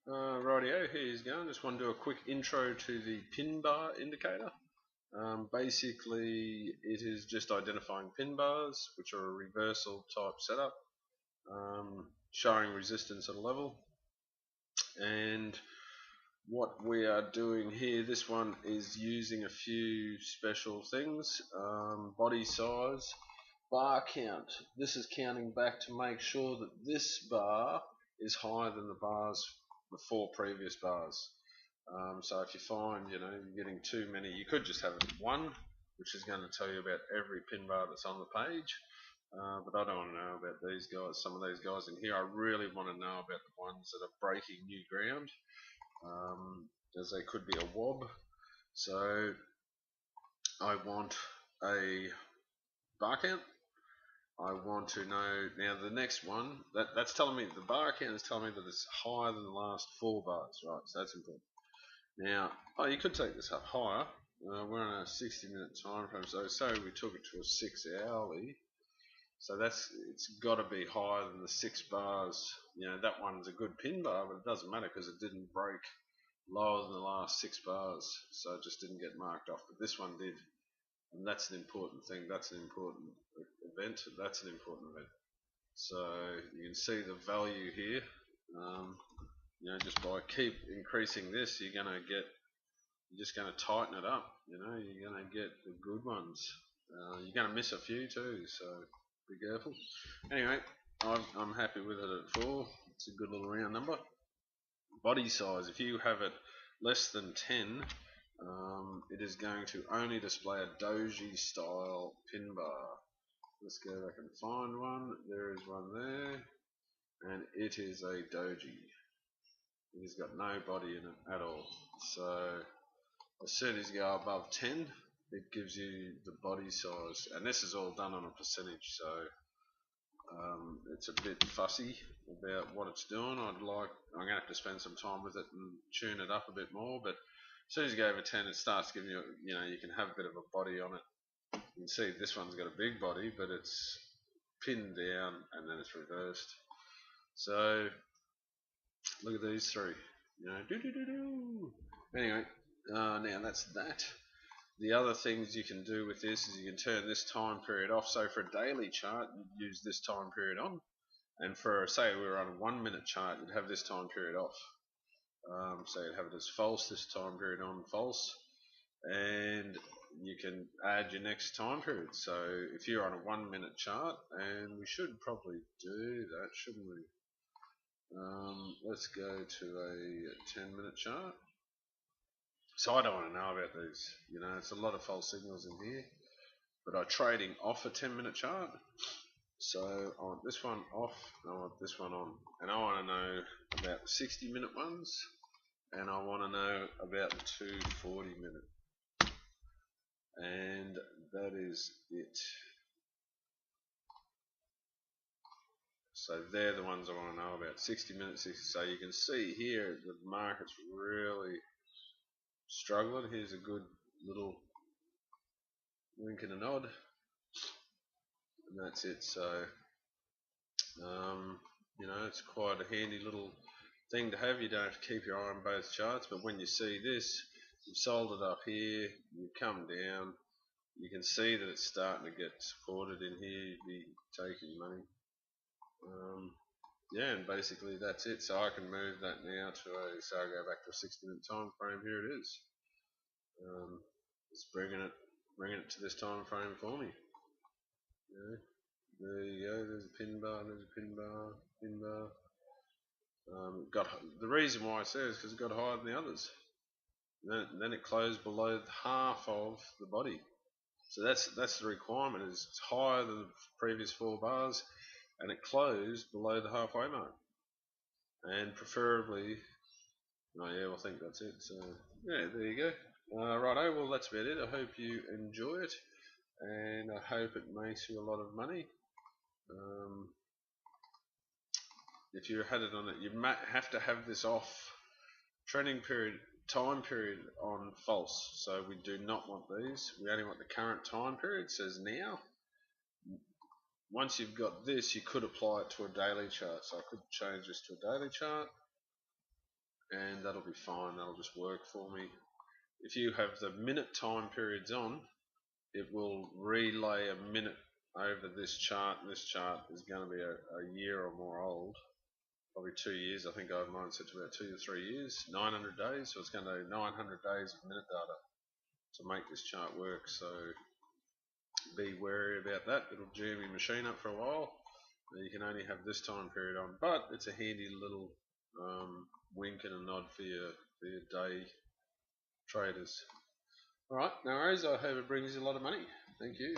Rightio, here's going. Just want to do a quick intro to the pin bar indicator. Basically, it is just identifying pin bars, which are a reversal type setup, showing resistance at a level. And what we are doing here, this one is using a few special things. Body size, bar count. This is counting back to make sure that this bar is higher than the bars, the 4 previous bars. So if you find you're getting too many, you could just have one, which is going to tell you about every pin bar that's on the page. But I don't want to know about these guys. Some of these guys in here, I really want to know about the ones that are breaking new ground, as they could be a wob. So I want a bar count. I want to know now the next one. That's telling me the bar count is telling me that it's higher than the last 4 bars, right? So that's important. Now, you could take this up higher. We're on a 60-minute time frame, so say we took it to a 6-hourly. So it's got to be higher than the 6 bars. That one's a good pin bar, but it doesn't matter because it didn't break lower than the last 6 bars, so it just didn't get marked off. But this one did. And that's an important thing. That's an important event. That's an important event. So you can see the value here. Just by keep increasing this, you're just going to tighten it up. You're going to get the good ones. You're going to miss a few too. So be careful. Anyway, I'm happy with it at 4. It's a good little round number. Body size. If you have it less than 10. It is going to only display a doji style pin bar. Let's go back and find one. There is one there, and it is a doji. It has got no body in it at all. So as soon as you go above 10, it gives you the body size, and this is all done on a percentage. So it's a bit fussy about what it's doing. I'm going to have to spend some time with it and tune it up a bit more, but as soon as you go over 10, it starts giving you, you can have a bit of a body on it. You can see this one's got a big body, but it's pinned down and then it's reversed. So look at these 3. Anyway, now that's that. The other things you can do with this is you can turn this time period off. So for a daily chart, you'd use this time period on, and for, say we were on a 1-minute chart, you'd have this time period off. So you'd have it as false, this time period on false, and you can add your next time period. So if you're on a 1-minute chart, and we should probably do that, shouldn't we? Let's go to a 10-minute chart. So I don't want to know about these. It's a lot of false signals in here, but I'm trading off a 10-minute chart. So I want this one off, and I want this one on, and I want to know about the 60-minute ones, and I want to know about the 240-minute, and that is it. So they're the ones I want to know about. 60 minutes. So you can see here the market's really struggling. Here's a good little wink and a nod, and that's it. So it's quite a handy little thing to have. You don't have to keep your eye on both charts, but when you see this, you've sold it up here, you come down, you can see that it's starting to get supported in here. You'd be taking money. Yeah, and basically that's it. So I can move that now to so I'll go back to a 60-minute time frame. Here it is. It's bringing it to this time frame for me. There you go. There's a pin bar. There's a pin bar. Pin bar. Got the reason why I say it is because it got higher than the others. Then it closed below half of the body. So that's the requirement. Is it's higher than the previous 4 bars, and it closed below the halfway mark. And preferably, I think that's it. So yeah, there you go. Righto, well that's about it. I hope you enjoy it, and I hope it makes you a lot of money. If you had it on it, you might have to have this off. Trending period, time period on false. So we do not want these. We only want the current time period. It says now. Once you've got this, you could apply it to a daily chart. So I could change this to a daily chart, and that'll be fine. That'll just work for me. If you have the minute time periods on, it will relay a minute over this chart, and this chart is going to be a year or more old, probably 2 years. I think I have mine set to about 2 to 3 years, 900 days, so it's going to 900 days of minute data to make this chart work. So be wary about that. It'll jam your machine up for a while. You can only have this time period on, but it's a handy little wink and a nod for your day traders. Alright, no worries. I hope it brings you a lot of money. Thank you.